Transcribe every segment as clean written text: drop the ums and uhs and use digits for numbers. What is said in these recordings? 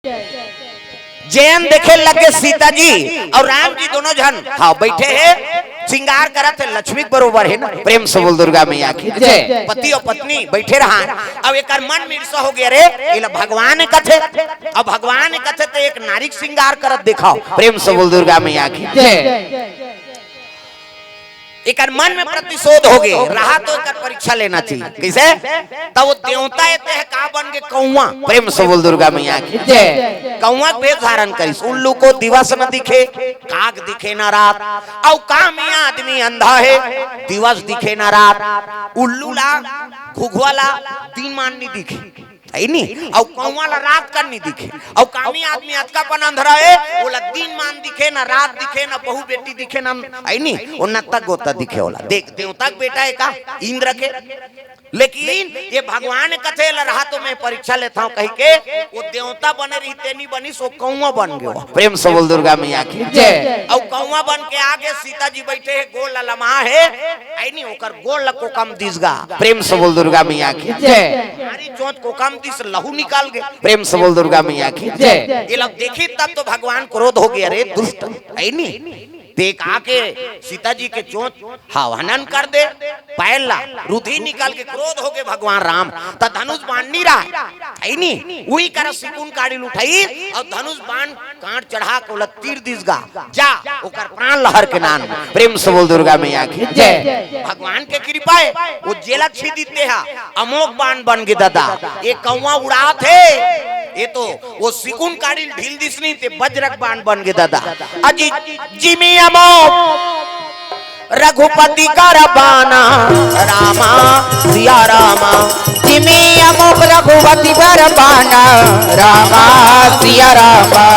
जैन देखे लगे सीता जी और राम जी दोनों जन हाँ बैठे हैं श्रृंगार करत है लक्ष्मी बरोबर है ना। प्रेम से बोल दुर्गा मैया की जय। पति और पत्नी बैठे रहा अब एक मन में ईर्ष्या हो गया रे ये भगवान कथे अब भगवान कथे तो एक नारी श्रृंगार करत दिखाओ। प्रेम से बोल दुर्गा मैया की जय। एक मन में प्रतिशोध हो गए रहा तो एक परीक्षा लेना चाहिए कैसे तब वो देवता एते है का बन के कौआ। प्रेम से बोल दुर्गा मैया की जय। कौआ वेश धारण करिस उल्लू को दिवस न दिखे काग दिखे न रात और का में आदमी अंधा है दिवस दिखे न रात उल्लू ला घुघुआ ला दिन मान नहीं दिखे है नहीं और कौआ ला रात कर नहीं दिखे और कामी आदमी अतका पन अंधरा है वो दिन मान दिखे ना रात दिखे ना बहू बेटी दिखे ना है नहीं वो न तक गोता दिखे होला देख देवता बेटा है का इंद्र के लेकिन ये भगवान कथे रहा तो मैं परीक्षा लेता हूँ कही के वो देवता बने रहते नहीं बनी सो कौआ बन गयो। प्रेम से बोल दुर्गा मैया की जय। और कौआ बन के आगे सीता जी बैठे है गोल ललमा है आई नहीं होकर गोल को कम दिसगा। प्रेम से बोल दुर्गा मैया की जय। हमारी चोट को कम दिस लहू निकाल गए। प्रेम से बोल दुर्गा मैया की जय। ये लोग देखी तब तो भगवान क्रोध हो गया रे दुष्ट है नहीं देख आके सीता जी के चोट हनन कर दे पैला रुधि निकाल के क्रोध हो गए भगवान राम तो धनुष बाण नहीं रहा है नहीं वही कर सिकुन काड़ी उठाई और धनुष बाण कांट चढ़ा के तीर दिसगा जा ओकर प्राण लहर के नाम। प्रेम से बोल दुर्गा मैया की जय। भगवान के कृपा है वो जेला छी दीते हैं अमोघ बाण बन गए दादा ये कौवा उड़ा थे ये तो वो सिकुन काड़ी ढील दिसनी थे वज्रक बाण बन गए दादा अजी जिमी रघुपति का रबाना रामा सिया रामा जिमी अमोक रघुपति का रबाना रामा सिया रामा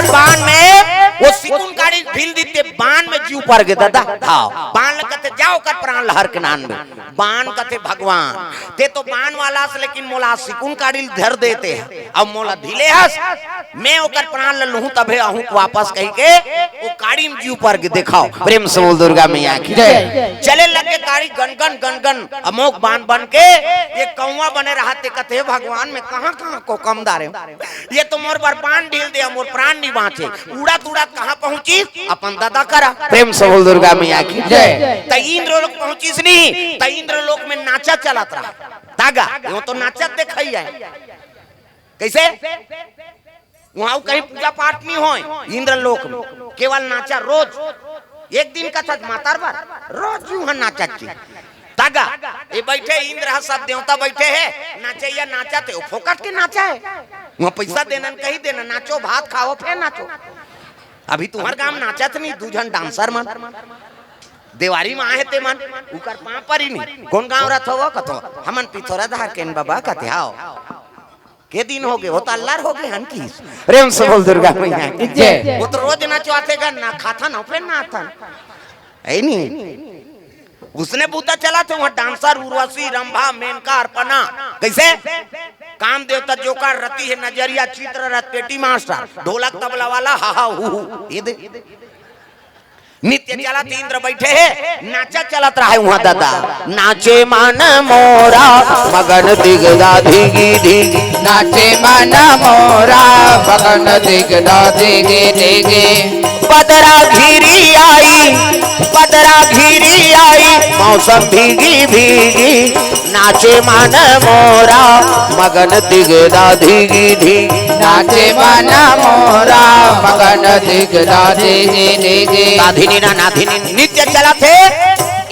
बाण में वो सिकुन काड़ी ढील दीते बाण में जीव पर गए दादा हाँ बाण लगते जाओ कर प्राण लहर के नान में बाण कथे भगवान ते तो बाण वाला से लेकिन मोला सिकुन काड़ी धर देते हैं अब मोला ढीले हस मैं ओकर प्राण लहू तबे आहू वापस कही के वो काड़ी में जीव पर गए दिखाओ। प्रेम से बोल दुर्गा मैया की जय। चले लगे काड़ी गनगन गनगन अमोघ बाण बन के ये कौवा बने रहते कथे भगवान में कहां कहां को कमदार है ये तो मोर पर प्राण ढील दे मोर प्राण नहीं बाँचे उड़ा तुड़ा कहां पहुंची अपन दादा करा। प्रेम से बोल दुर्गा मैया की जय। त इंद्र लोक पहुंचीस नहीं त इंद्र लोक में नाचा चलत रहा तागा वो तो नाचत देखई है कैसे वहां कहीं पूजा पाठ नहीं हो इंद्र लोक में केवल नाचा रोज एक दिन का था मातार बार रोज यूं नाचत तागा ये बैठे इंद्र सब देवता बैठे है नाचे या नाचाते हो फोकट के नाचा है वहां पैसा देना कहीं देना नाचो भात खाओ फिर नाचो। अभी तुम्हारे गांव नाचत नहीं दू जन डांसर मन देवारी में आए ते मन उकर पां पर ही नहीं कौन गांव रथ हो कतो हमन पिथोरा धार केन बाबा कते आओ के दिन हो गए वो तो अल्लाह हो गए हन की। प्रेम से बोल दुर्गा मैया की जय। वो तो रोज नाचो आते का ना खाता ना फिर ना आता है नहीं उसने बूता चला थे वहां डांसर उर्वशी रंभा मेनका अर्पणा कैसे काम देवता जोकर रति है नजरिया चित्र रथ पेटी मास्टर ढोलक तबला वाला हा हा हु ये दे नित्य चला इंद्र बैठे है नाचा चलत रहा है वहां दादा नाचे मन मोरा मगन दिगदा धिगी धिगी नाचे मन मोरा मगन दिगदा धिगी धिगी पदरा घिरी आई मौसम भीगी भीगी नाचे मन मोरा मगन दिगदा धिगी धिगी नाचे मन मोरा मगन दिगदा धिगी धिगी नाधिनी ना नाधिनी नित्य चला थे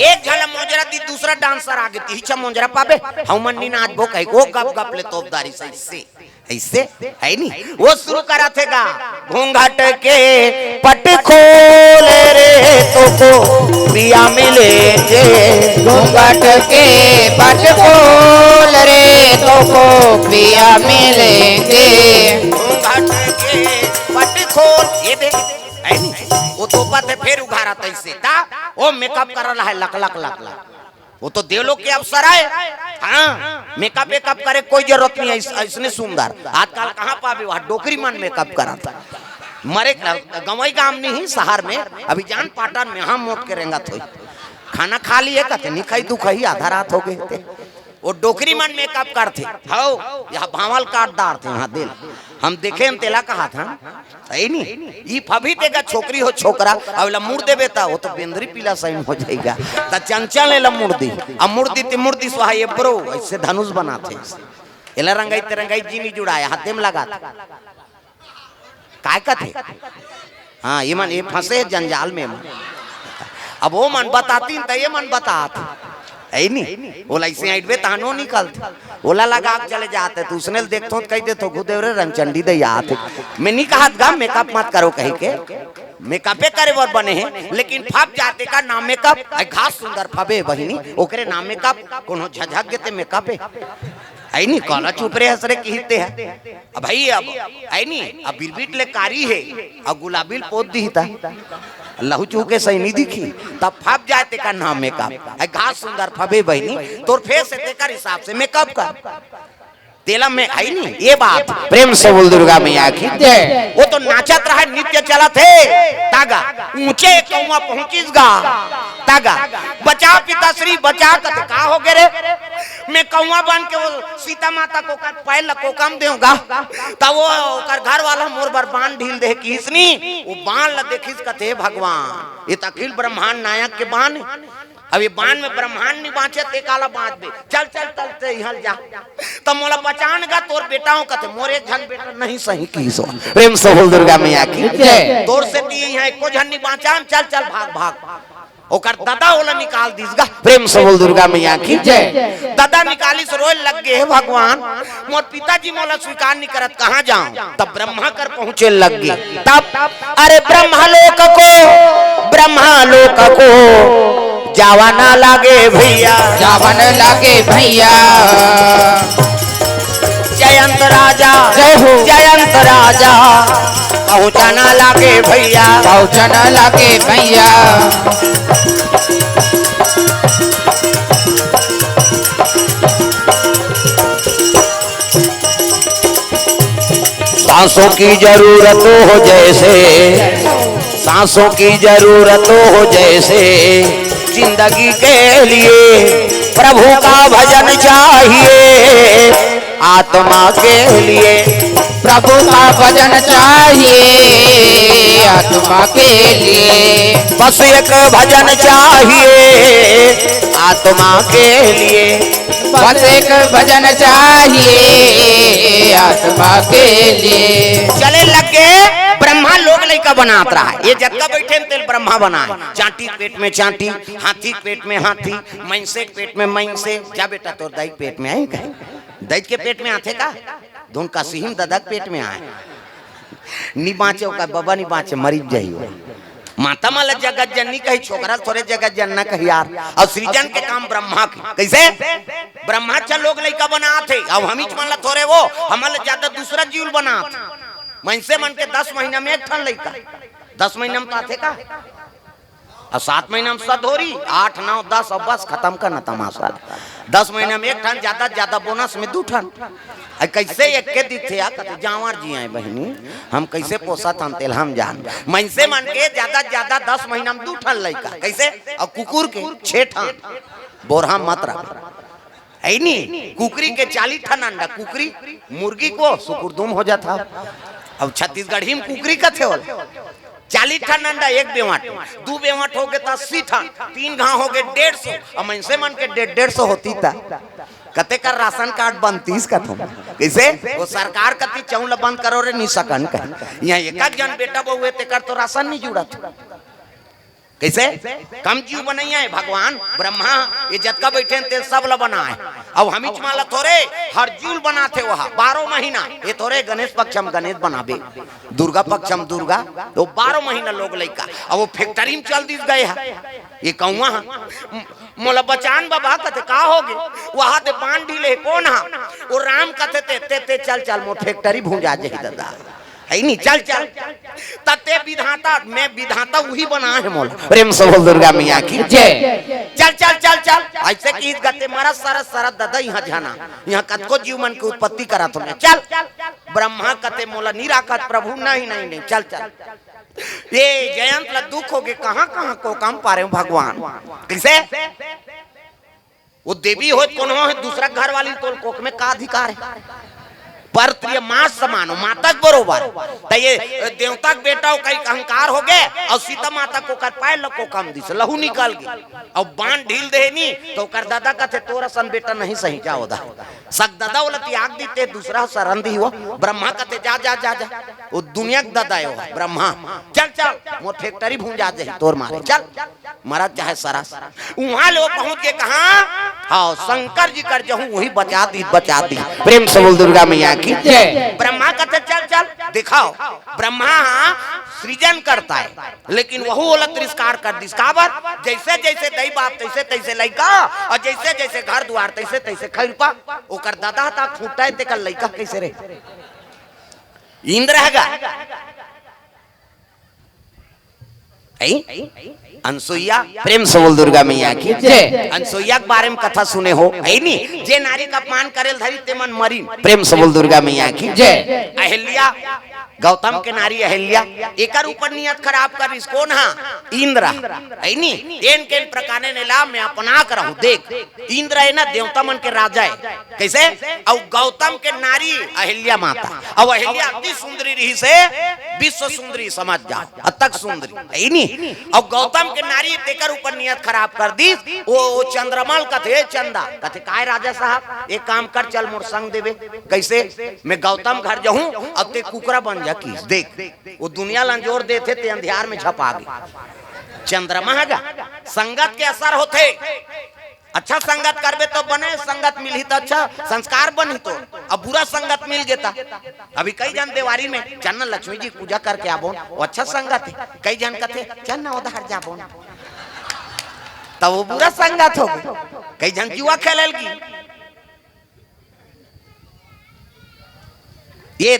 एक झल मोजरा दी दूसरा डांसर आगे तीछा मोजरा पाबे हमन नी नाच भो कहीं वो गप गप ले तोपदारी से ऐसे है नहीं वो शुरू करा थे गा घूंघट के पट खोल रे तो को पिया मिले जे घूंघट के पट खोल रे तो को पिया मिलेंगे घूंघट के पट खोल ये दे है नहीं वो तो पते फिर उघारा तैसे ता वो मेकअप कर रहा है लक लक लक लक वो तो देवलोक के अवसर है। हाँ, मेकअप वेकअप करे कोई जरूरत नहीं है, इसने सुंदर आजकल कहाँ पावे वहाँ डोकरी मन मेकअप करा मरे गवई गाम नहीं शहर में अभी जान पाटन में हम मोट के रेंगा थोई खाना खा लिए कहते नहीं खाई तू खाई आधा रात हो गए थे वो डोकरी मन मेकअप करते हो यहाँ भावल काटदार थे यहाँ दिल हम देखे हम तेला कहा था सही नहीं ये फभी देगा छोकरी हो छोकरा अब मुड़ देवे ता वो तो बेंदरी पीला सही हो जाएगा ता चंचल ले मुर्दी अब मुर्दी सुहा ये ब्रो ऐसे धनुष बनाते एला रंगाई तिरंगाई जीनी जुड़ाया हाथे में लगा काय कथे हाँ ये मन ये फंसे जंजाल में मन अब वो मन बताती तो ये मन बताते है नहीं ओला ऐसे आइडवे तानो निकलते ओला लगा चले जाते तो उसने देखतो तो कह दे तो गुदेवरे रंगचंडी दे आते मैं नहीं कहा गा मेकअप मत करो कहीं के मेकअपे करे वर बने हैं लेकिन फप जाते का नाम मेकअप घास सुंदर फबे बहिनी ओकरे नाम मेकअप कोनो झझक गेते मेकअप है नहीं काला चुप रहे हंस रहे कहते हैं अब भाई अब है नहीं अब बिरबिट ले कारी है अब गुलाबिल पोत दी था लहू चूके सही नहीं दिखी तब फप जाते का नाम मेकअप घास सुंदर फबे बहनी तोर फेस से तेकर हिसाब से मेकअप का तेला में आई नहीं ये बात प्रेम से बोल दुर्गा मैया की जय। वो तो नाचत रहा नित्य चला थे तागा ऊंचे कौवा पहुंचिस गा तागा बचा पिताश्री बचा कत का हो गए रे मैं कौवा बन के वो सीता माता को कर पैल को कम देऊंगा तब वो कर घर वाला मोर बर बाण ढील दे किसनी वो बाण ल देखिस कते भगवान ये अखिल ब्रह्मांड नायक के बाण अब ये बाण में ब्रह्मांड नहीं बाँचे ते काला बाँच दे चल चल चलते यहाँ जा तब मोला पहचान गा तोर बेटाओं का मोरे झन बेटा नहीं सही की सो प्रेम से बोल दुर्गा मैया की जय। तोर से दिए यहाँ एको झन नहीं बाँचान चल चल भाग भाग ओकर दादा ओला निकाल दीसगा प्रेम से बोल दुर्गा मैया की जय। दादा निकाली से रोए लग गए भगवान मोर पिताजी मोला स्वीकार नहीं करत कहाँ जाऊं तब ब्रह्मा कर पहुँचे लग गए तब अरे ब्रह्मालोक को जावा ना लागे भैया जावन लागे भैया जयंत राजा जय हो जयंत राजा पहुँचाना लागे भैया पहुँचन लागे भैया सांसों की जरूरत हो जैसे सांसों की जरूरत हो जैसे जिंदगी के लिए प्रभु का भजन चाहिए आत्मा के लिए प्रभु का भजन चाहिए आत्मा के लिए बस एक भजन चाहिए आत्मा के लिए बस एक भजन चाहिए आत्मा के लिए चले लगे ब्रह्मा लोग लड़का बनात रहा है ये जगह बैठे तेल ब्रह्मा बना चांटी पेट में चांटी हाथी पेट में हाथी मैंसे पेट में मैंसे जा बेटा तो दाई पेट में आए दैत के पेट में आते का धुन का सिहिम ददक पेट में आए नी बाँचे का बाबा नी बाँचे मरीज जाइए माता माला जगत जननी कही छोकरा थोड़े जगत जनना कही यार और सृजन के काम ब्रह्मा की कैसे ब्रह्मा चल लोग लड़का बनाते अब हम मान थोड़े वो हमारे ज्यादा दूसरा जीव बनाते मनसे मन के 10 महीना में एक ठन लड़का 10 महीना में आते का और 7 महीना में सदोरी 8 9 10 अब बस खत्म करना तमाशा 10 महीना में एक ठन ज्यादा बोनस में 2 ठन कैसे एक के दी थे जावर जी आए बहनी हम कैसे पोसा तेल हम जान मनसे मन के ज्यादा 10 महीना में 2 ठन लड़का कैसे और कुकुर के 6 ठन बोरहा मत रख है नहीं कुकरी के 40 ठन अंडा कुकरी मुर्गी को सुकुरदुम हो जाता अब छत्तीसगढ़ी में कुकरी का थे 40 ठन अंडा एक बेवाट 2 बेवाट हो गए 80 ठन 3 घाव हो गए 150 और मनसे मन के 150 होती था कते का राशन कार्ड बनतीस का तुम कैसे वो सरकार कति चौल बंद करो रे नहीं सकन कहीं यहाँ एक जन बेटा बहुए ते कर तो राशन नहीं जुड़ा था कैसे कम जीव बनैया है भगवान ब्रह्मा ये जतका बैठे ते सब ला बनाए अब हम माला थोड़े हर जीव बनाते वहाँ 12 महीना ये थोड़े गणेश पक्षम गणेश बनाबे दुर्गा पक्षम दुर्गा तो 12 महीना लोग लड़का अब वो फैक्ट्री में चल दी गए है ये कौआ मोला बचान बाबा कते का होगे वहां ते पान ढीले कौन हा वो राम कथे ते चल मोर फैक्ट्री भूंजा जे दादा है नहीं, चल चल तते विधाता, मैं विधाता वही बना है मोला। प्रेम से बोल दुर्गा मैया की जय। चल चल चल चल ऐसे की गते मारा सारा सारा दादा यहाँ जाना, यहाँ कतको जीव मन की उत्पत्ति करा तुमने। चल ब्रह्मा कते मोला निराकत प्रभु, नहीं नहीं नहीं, चल चल ये जयंत ला दुख हो गए, कहाँ कहाँ को काम पा रहे हो भगवान। कैसे वो देवी हो कोनो है दूसरा घर वाली तो कोक में का अधिकार है। पर प्रिय माँ समानो मातक बरोबर, तो ये देवता के बेटा कई अहंकार हो गए और सीता माता को कर पाए को कम दिस लहू निकल गई और बाण ढील दे नी तो कर दादा कहते तोरा सन बेटा नहीं सही क्या होता सक दादा बोला त्याग दीते दूसरा सरंदी हो। ब्रह्मा कहते जा जा जा जा वो दुनिया के दादा हो ब्रह्मा, चल चल वो फैक्ट्री भूंजा दे तोर मारे, चल मरा चाहे सरा वहां लोग पहुंच के कहा हाँ शंकर जी कर जहूं वही बचा दी बचा दी। प्रेम से बोल दुर्गा मैया की जय। ब्रह्मा कहते चल चल दिखाओ, ब्रह्मा सृजन करता है लेकिन वह ओला तिरस्कार कर दी काबर, जैसे जैसे दई बाप तैसे तैसे लइका और जैसे जैसे घर द्वार तैसे तैसे खैरपा ओकर दादा ता फूटा ते कल लइका कैसे रहे इंद्र हैगा। अनसुईया प्रेम से बोल दुर्गा मैया की जय। अनसुईया के बारे में कथा सुने हो है नी, जे नारी का अपमान करेल धरी ते मन मरी। प्रेम से बोल दुर्गा मैया की जय। अहिल्या गौतम के नारी अहिल्या एकर ऊपर नियत खराब कर इस कौन हा इंद्र है नी, एन के प्रकार ने ला मैं अपना कर रहूं देख इंद्र है ना देवता मन के राजा है कैसे, और गौतम के नारी अहिल्या माता, और अहिल्या अति सुंदरी रही से विश्व सुंदरी समझ जा अतक सुंदरी है नी, और गौतम के नारी तेकर ऊपर नियत खराब कर दी। वो चंद्रमल कथे चंदा कथे काय राजा साहब एक काम कर चल मोर संग देवे कैसे, मैं गौतम घर जाऊं अब ते कुकरा बन जा की देख वो दुनिया लंजोर देते ते अंधियार में झपा गई। चंद्रमा है संगत के असर होते, अच्छा संगत करबे तो बने, संगत मिली तो अच्छा संस्कार बनी, तो अब बुरा संगत मिल गया। अभी कई जन देवारी में चन्ना लक्ष्मी जी पूजा करके आबो अच्छा संगत है, कई जन कहते चन्ना उधर जाबो तब वो बुरा संगत हो गई। कई जन जुआ खेलल की ये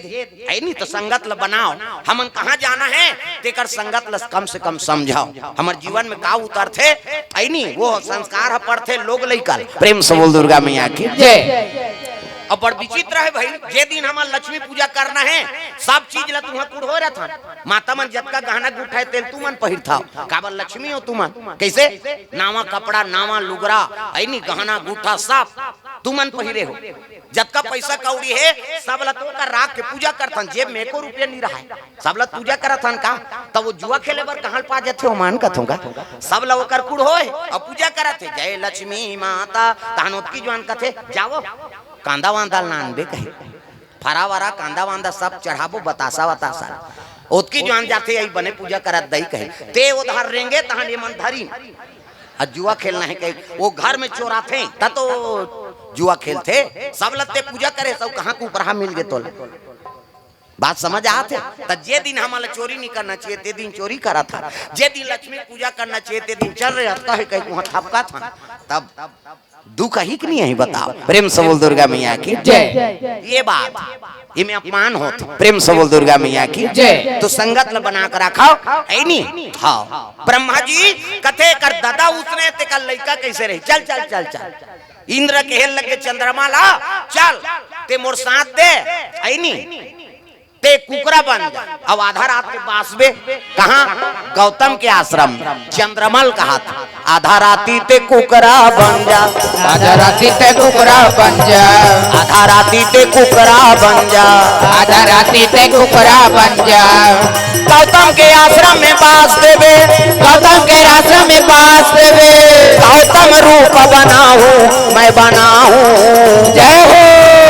है नहीं तो संगत ल बनाओ, हमन कहाँ जाना है तेकर संगत ल कम से कम समझाओ, हमारे जीवन में का उतर थे है नहीं वो संस्कार पढ़ते लोग लेकर। प्रेम से बोल दुर्गा मैया की जय। अब बड़ विचित्र है भाई, जे दिन हमार लक्ष्मी पूजा करना है सब चीज ला तुहा कुड़ हो रहा था, माता मन जब का गहना गुठाए तेल तू मन पहिर था काबर लक्ष्मी हो तू मन कैसे, नावा कपड़ा नावा लुगरा है नहीं गहना गुठा सब तू मन पहिरे हो, जब का पैसा कौड़ी है सब ला तो का राख के पूजा करथन, जेब में एको रुपया नहीं रहा है सब ला पूजा करथन का, तब वो जुआ खेले बर कहां पा जाथे हो मान कथोगा सब ला ओकर कुड़ होए और पूजा करथे जय लक्ष्मी माता तानोत की जवान कथे जाओ कांदा वांदा नानबे कहे फरा वरा कांदा वांदा सब चढ़ाबो बतासा बतासा ओत की जवान जाते यही बने पूजा करत दई कहे ते उधर रेंगे तहां ये मन धरी जुआ खेलना है कहे वो घर में चोराथे ता तो जुआ खेलते सब लत्ते पूजा करे सब कहां को ऊपर मिल गए तो बात समझ आते। तो जे दिन हमारा चोरी नहीं करना चाहिए ते दिन चोरी करा था, जे दिन लक्ष्मी पूजा करना चाहिए ते दिन चल रहे हफ्ता है कहीं वहां थपका था तब दुख ही कि नहीं है बताओ। प्रेम से बोल दुर्गा मैया की जय। ये बात ये में अपमान हो प्रेम से बोल दुर्गा मैया की जय। तो संगत ल बना कर रखाओ है नहीं हाँ ब्रह्मा जी कथे कर दादा उसने ते कल लड़का कैसे रही चल चल चल चल इंद्र के हेल लगे चंद्रमा ला चल ते मोर साथ दे है नहीं ते कुकरा बन जा। अब आधा रात के बासबे कहा गौतम के आश्रम चंद्रमल कहा था आधा राती ते कुकरा बन जा, आधा राती ते कुकरा बन जा, आधा राती ते कुकरा बन जा, आधा राती ते कुकरा बन जा। गौतम के आश्रम में बास देवे, गौतम के आश्रम में बास देवे, गौतम रूप बनाऊं मैं बनाऊं जय हो।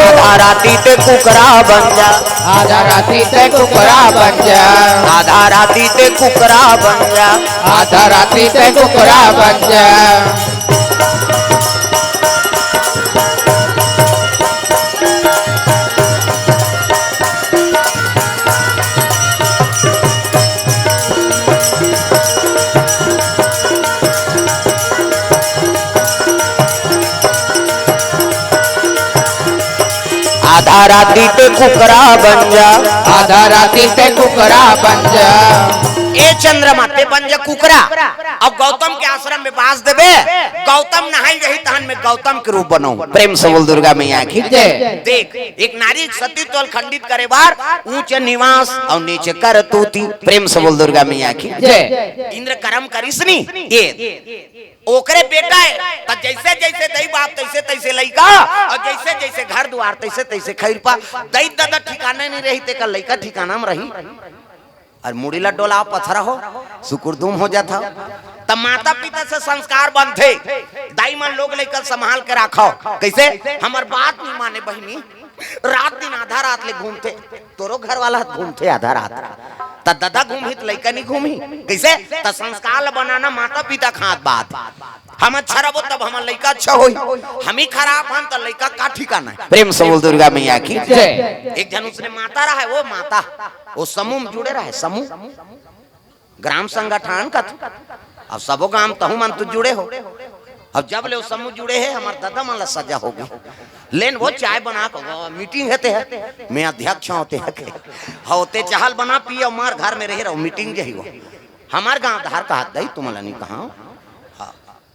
आधा राती ते कुकरा बन जा, आधा राती ते कुकरा बन जा, आधा राती ते कुकरा बन जा, आधा राती ते कुकरा बन जा। आधा राती ते कुकरा बन जा, आधा राती ते कुकरा बन जा। ए चंद्रमा ते बन जा कुकरा। अब गौतम के आश्रम में बास देवे, गौतम नहाई रही तहन में गौतम के रूप बनो। प्रेम से बोल दुर्गा मैया की जय। देख एक नारी सती तोल खंडित करे बार ऊंच निवास और नीचे कर तूती। प्रेम से बोल दुर्गा मैया की जय। इंद्र कर्म करिसनी ये ओकरे बेटा है तो जैसे जैसे दई बाप तैसे तैसे लइका और जैसे जैसे घर द्वार तैसे तैसे खैर पा दई दादा ठिकाने नहीं रही ते का लइका ठिकाना में रही और मुड़ीला डोला पथरा हो सुकुरदुम हो जाता। तब माता पिता से संस्कार बनते दाई मन लोग लेकर संभाल के रखो। कैसे हमार बात नहीं माने बहनी, रात दिन आधा रात ले घूमते, तोरो घर वाला घूमते आधा रात त दादा घूमी तो लइका नहीं घूमी। कैसे त संस्कार बनाना माता पिता खात बात हम अच्छा रहो तब हमार लइका अच्छा होई, हम ही खराब हम तो लइका का ठिकाना है। प्रेम से बोल दुर्गा मैया की जय। एक जन उसने माता रहा है, वो माता वो समूह में जुड़े रहे, समूह ग्राम संगठन का अब सबो गांव तहु मन तो जुड़े हो। अब जब ले वो समूह जुड़े है हमार दादा मन सजा हो गई लेन वो चाय बना को मीटिंग होते है, मैं अध्यक्ष होते है होते चाहल बना पिए मार घर में रह रहा मीटिंग जही हो। हमार गांव धार का हाथ दही तुम्हारा नहीं कहा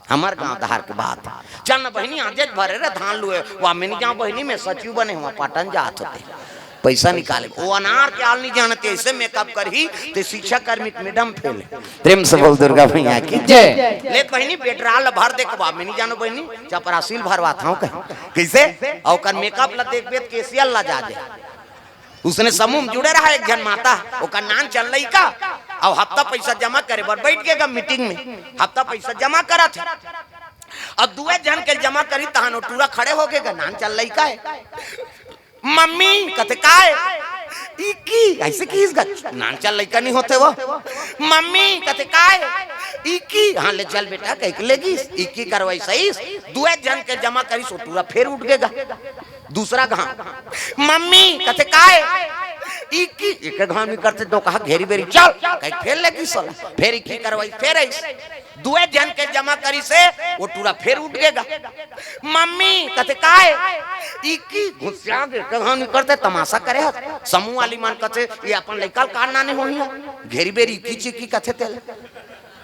हमार गांव धार के बात चल न बहनी आज भरे रे धान लुए वहाँ मैंने जहाँ बहनी में सचिव बने हुआ पाटन जात होते पैसा निकाले वो अनार के आल नहीं जानते ऐसे मेकअप कर ही तो शिक्षा कर्मी मैडम फेल। प्रेम से बोल दुर्गा मैया की जय। ले बहनी पेट्रोल भर दे के मैं नहीं जानो बहनी चपरासील भरवाता हूँ कैसे और कर मेकअप ला देख बेत केसियल ला जा उसने समूह में जुड़े रहा एक जन माता ओकर नाम चल रही का और हफ्ता पैसा जमा करे बर बैठ गएगा मीटिंग में हफ्ता पैसा जमा करा थे और दुए जन के जमा करी तहन टूरा खड़े हो गएगा नाम चल रही का मम्मी कहते का इकी ऐसे की इसका नाम चल लइका नहीं होते वो मम्मी कहते का इकी हाँ ले चल बेटा कह लेगी इकी करवाई सही दुए जन के जमा करी सो टूरा फिर उठ गएगा दूसरा गांव मम्मी कहते का इकी एक गांव में करते दो कहा घेरी बेरी चल कहीं फेर लेगी सोला फिर इकी करवाई फिर ऐसे दुए जन के जमा करी से वो टूरा फिर उठ गएगा मम्मी कहते का इकी घुसिया के कहानी करते तमाशा करे समूह वाली मान कहते ये अपन लइका का नाने होई घेरी बेरी इकी चिकी कहते तेल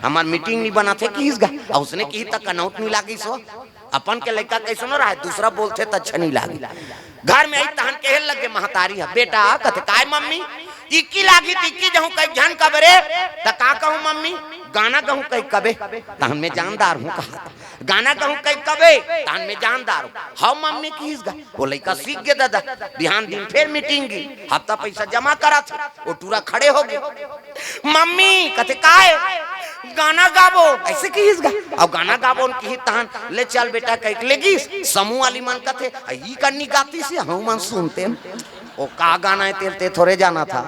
हमार मीटिंग नहीं बनाते कि इसगा और उसने की तक कनौत नहीं लागी सो अपन के लइका कैसे न रहा दूसरा बोलते तो अच्छा नहीं लागी घर में आई तहन के लगे महतारी है बेटा कहते काय मम्मी इक्की लागी इक्की जहूं कई जन कबरे त का कहूं मम्मी गाना कहूं कई कबे तहन में जानदार हूं कहा गाना कहूं कई कबे तहन में जानदार हूं हां मम्मी की इसगा वो लइका सीख गए दादा बिहान दिन फिर मीटिंग की हफ्ता पैसा जमा करा थे वो टूरा खड़े हो गए मम्मी कहते काय गाना गाबो ऐसे की इसगा अब गाना गाबो उनकी तहन ले चल बेटा कह लेगी समूह वाली मन कहते ई करनी गाती से हम मन सुनते वो का गाना है तेल थोड़े जाना था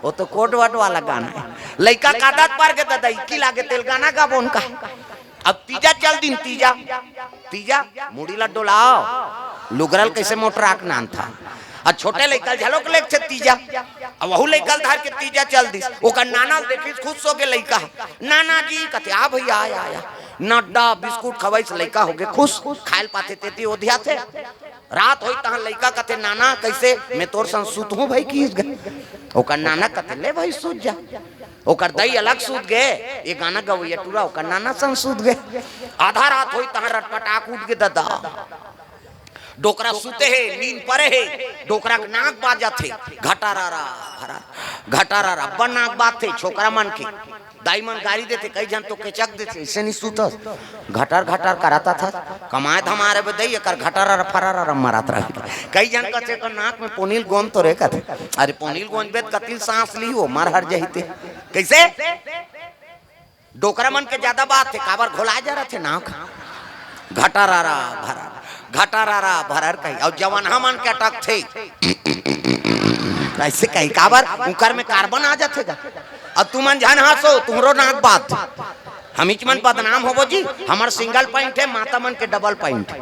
वो तो कोट वट वाला गाना है लइका कादत पर के दादा इक्की लागे तेल गाना गाबो उनका अब तीजा चल दिन तीजा तीजा मुड़ीला डोलाओ लुगरल कैसे मोटराक नाम था और छोटे लइकल झलोक लेक छे तीजा और वहु लइकल धार के तीजा चल दिस ओकर नाना देखी खुश हो के लइका नाना जी कहते आ भैया आया आया नड्डा बिस्कुट खवाई से लइका हो गए खुश खाइल पाते तेती ओधिया थे रात होई तहां लइका कहते नाना कैसे मैं तोर संग सुत हूं भाई की ओकर नाना कहते ले भाई सूत जा ओकर दई अलग सूत गए ये गाना गवैया टूरा ओकर नाना संग सूत गए आधा रात होई तहां रटपटाक उठ के दादा डोकरा सुते है नींद परे है डोकरा के नाक बाजा थे घटारा बन नाक बात थे छोकरा मन के दाई मन गाड़ी देते कई जन तो केचक देते ऐसे नहीं सूतस घटार घटार कराता था कमाए हमारे बदई कर घटारा फरारा मारत रही कई जन कहते कर नाक में पोनील गोंद तो रे कहते अरे पोनील गोंद बेत कतिल सांस ली हो मार हर जहीते कैसे डोकरा मन के ज्यादा बात थे काबर घोला जा रहे थे नाक घटारा भरर कही और जवान हमन के अटक थे ऐसे कही काबर उकर में कार्बन आ जाते अब तुमन जान हंसो तुमरो नाक बात हम मन बदनाम होबो जी हमार सिंगल पॉइंट है माता मन के डबल पॉइंट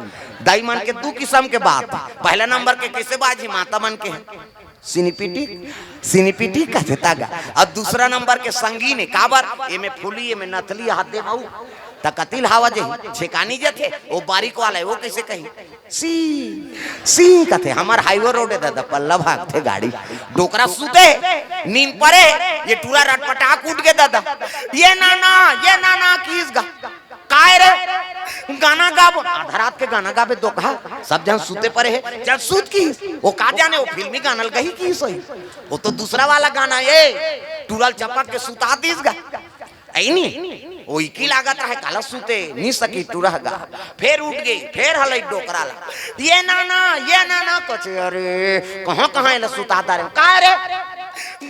दाई मन के दो किस्म के बात पहला नंबर के कैसे बाजी माता मन के सिनीपीटी कहते तागा और दूसरा नंबर के संगीन काबर ए में फूली ए में नथली हाथ दे बाऊ तकतिल हवा जे छेकानी जे थे वो बारीक वाला है वो कैसे कही सी सी कथे हमार हाईवे रोड है दादा पल्ला भाग थे गाड़ी डोकरा सूते नींद पड़े ये टूरा रटपटा कूट के दादा ये नाना किस गा काय रे गाना गाबो आधा रात के गाना गाबे दो कहा सब जन सूते पड़े है चल सूत की वो का जाने वो फिल्मी गाना गही की सही वो तो दूसरा वाला गाना ये टूरल चपक के सुता दीस गा ऐनी वो इकी लागत है काला सूते नहीं सकी टूरा गा फिर उठ गई फिर हलई डोकरा ला ये नाना कचे अरे कहां ले सुताता रे का रे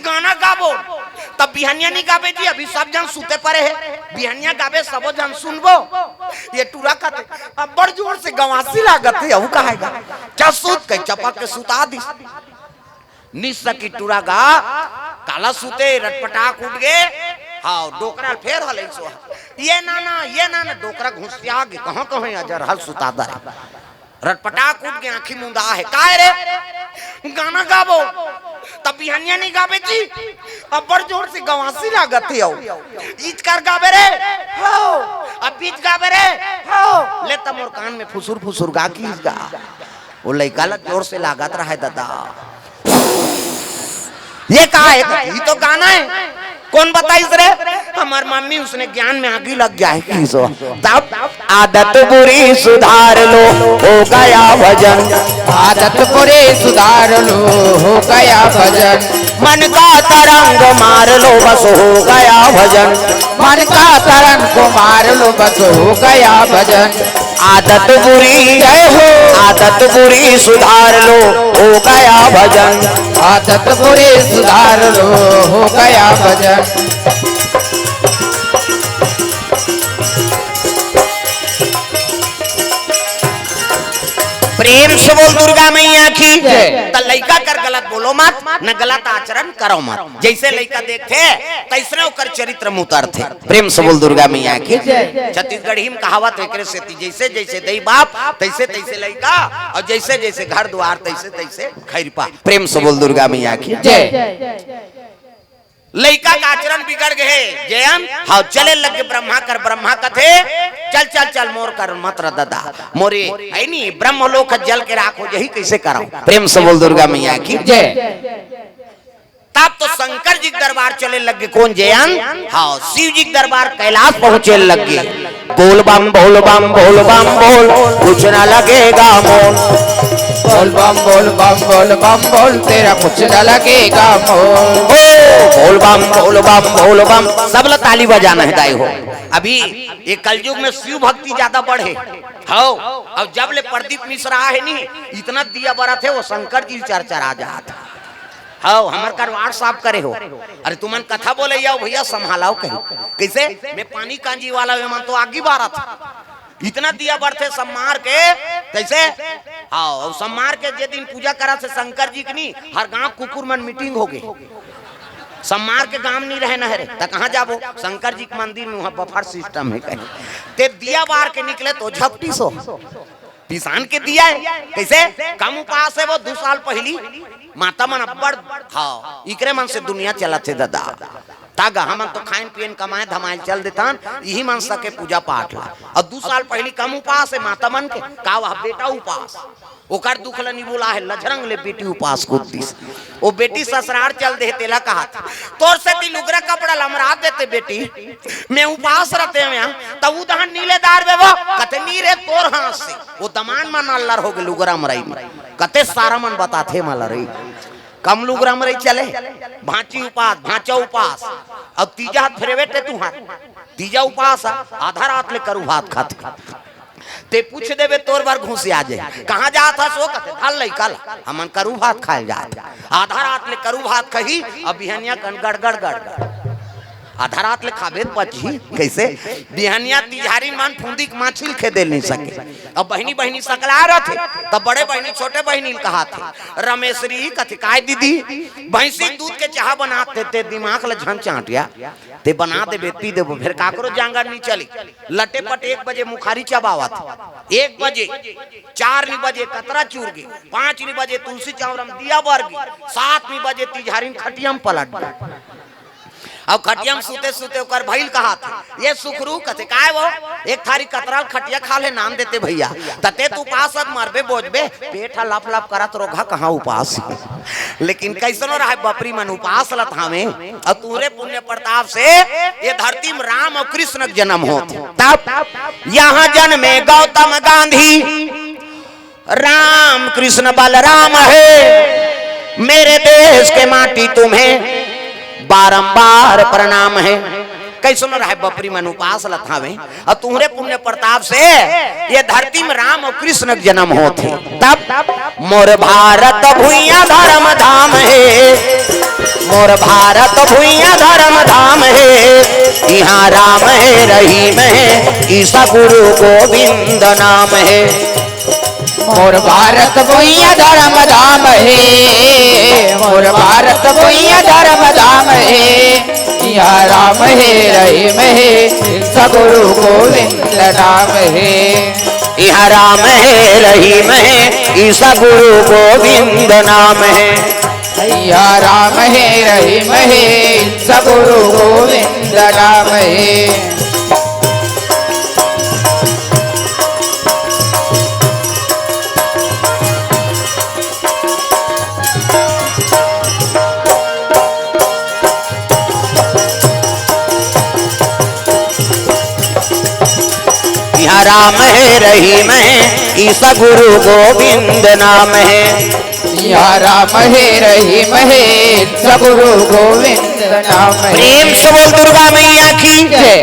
गाना गाबो तब बिहनिया नहीं गाबे जी अभी सब जन सूते पड़े है बिहनिया गाबे सबो जन सुनबो ये टूरा कहते अब बड़ जोर से गवासी लागत है वो कहेगा क्या सूत के चपक के सुता दी निस्सा की टूरा गा काला सूते रटपटाक उठ गए हाँ डोकरा फिर हले सो ये नाना डोकरा घुसिया गे कहां अजर हल सुतादा रटपटाक उठ के आंखी मुंदा है काय रे गाना गाबो तब बिहनिया नहीं गाबे जी अब बड़ जोर से गवासी लागत है ईच कर गाबे रे हो अब बीच गाबे रे हो ले तमोर कान में फुसुर गा की गा वो लइका ला जोर से लागत रहा है दादा ये का है ये तो गाना है कौन बताइस रे हमार मम्मी उसने ज्ञान में आगे लग गया है किसो तब आदत बुरी सुधार लो हो गया भजन आदत बुरी सुधार लो हो गया भजन मन का तरंग मार लो बस हो गया भजन मन का तरंग को मार लो बस हो गया भजन आदत बुरी जय हो आदत बुरी सुधार लो हो गया भजन आदत बुरी सुधार लो हो गया भजन प्रेम से बोल दुर्गा मैया की तो लइका कर गलत बोलो मत न गलत आचरण करो मत जैसे लइका देखते तैसरे ओकर चरित्र में उतरते प्रेम से बोल दुर्गा मैया की छत्तीसगढ़ी में कहावत एकरे से जैसे जैसे दई बाप तैसे तैसे लइका और जैसे जैसे घर द्वार तैसे तैसे खैरपा प्रेम से बोल दुर्गा मैया की लइका का आचरण बिगड़ गए जयम हाँ चले लगे ब्रह्मा कर ब्रह्मा कथे चल मोर कर मत दादा मोरे है नी ब्रह्मलोक जल के राखो यही कैसे कराओ प्रेम से बोल दुर्गा मैया की तब तो शंकर जी दरबार चले लगे कौन जयन हाँ शिव जी दरबार कैलाश पहुंचे लगे बोल बम बोल बम बोल बम बोल कुछ न लगेगा मोल बोल बम बोल बम बोल बम बोल तेरा कुछ न लगेगा मोल बोल बम बोल बम बोल बम सब लोग ताली बजाना है दाई हो अभी ये कलयुग में शिव भक्ति ज्यादा बढ़े हो और जब ले प्रदीप मिश्रा है नी इतना दिया बड़ा थे वो शंकर जी चर्चा आ जाता हाँ हमार कारवार साफ करे हो अरे तुमन कथा बोले जाओ भैया संभालाओ कहीं कैसे मैं पानी कांजी वाला मन तो आगे बारा था इतना दिया बढ़ते सब मार के कैसे हाँ सब मार के जे दिन पूजा करा से शंकर जी की नहीं हर गांव कुकुर मन मीटिंग हो गई सब मार के गांव नहीं रहे नहरे तो कहाँ जाबो शंकर जी के मंदिर में वहाँ बफर सिस्टम है कहीं ते दिया बार के निकले तो झपटी सो पिसान के दिया है कैसे कम उपास है वो 2 साल पहली माता मन अब्बड़ हाँ इकरे मन से दुनिया चला थे दादा तागा हम तो खाइन पियन कमाए धमाए चल देता यही मन सके पूजा पाठ ला और 2 साल पहली कम उपास है माता मन के का वह बेटा उपास ओकर दुख लनी बोला है लजरंग ले बेटी उपास को दिस वो बेटी ससुराल चल दे तेला कहा तोर से ती लुगरा कपड़ा लमरा देते बेटी मैं उपास रहते हैं तब उदहन नीलेदार बे वो कते नीरे तोर हाथ से वो दमान मन अल्लाह हो गए लुगरा मरई कते सारा मन बताते मला रही कम लुगरा मरई चले भांची उपास भांचा उपास अब तीजा हाथ फेरे बेटे तू हाथ तीजा उपास आधा रात ले करू भात खाते ते पूछ देवे तोर बार घुसे आ जाए कहाँ जा था सो कहते थाल लई कल हमन करू भात खाए जाए आधा रात ले करू भात कही अब बिहनिया कन गड़गड़ गड़गड़ आधा रात ले खाबे पची कैसे बिहनिया तिहारी मान फूंदी के माछिल खे दे नहीं सके अब बहनी बहनी सकला रहे थे तब बड़े बहनी छोटे बहनी कहा थे रमेशरी कथे काय दीदी भैंसी दूध के चाह बनाते ते दिमाग ल झन चाटिया ते बना दे बेटी दे फिर काकरो जांगर नहीं चली लटे पट 1 बजे मुखारी चबावत 1 बजे 4 बजे कतरा चूर गे 5 बजे तुलसी चावरम दिया बर गे 7 बजे तिहारी खटियम पलट अब खटिया में सूते सूते ओकर भइल कहा था ये सुखरू कथे काय वो एक थारी कतराल खटिया खा ले नाम देते भैया तते तू उपास अब मरबे बोझबे पेट लप लप करत रोगा कहां उपास लेकिन कैसनो रहा बपरी मन उपास लत हमें और तूरे पुण्य प्रताप से ये धरती में राम और कृष्ण का जन्म होते तब यहाँ जन्मे गौतम गांधी राम कृष्ण बलराम है मेरे देश के माटी तुम्हें बारंबार प्रणाम है कैसनो रहा बपरी मन उपास लथावे और तुम्हारे पुण्य प्रताप से ये धरती में राम और कृष्ण के जन्म होते तब मोर भारत भुइया धर्म धाम है मोर भारत भुइया धर्म धाम है यहाँ राम है रहीम है ईसा गुरु गोविंद नाम है मोर भारत भुइया धर्म धाम है मोर भारत भुइया धर्म धाम है यहाँ राम है रहीम है सगुरु गोविंद नाम है यहाँ राम है रहीम है ईसा गुरु गोविंद नाम है यहाँ राम है रहीम है सगुरु गोविंद नाम है यहाँ राम है रहीम है ईसा गुरु गोविंद नाम है यहाँ राम है रहीम है सगुरु गोविंद नाम है प्रेम से बोल दुर्गा मैया की जय।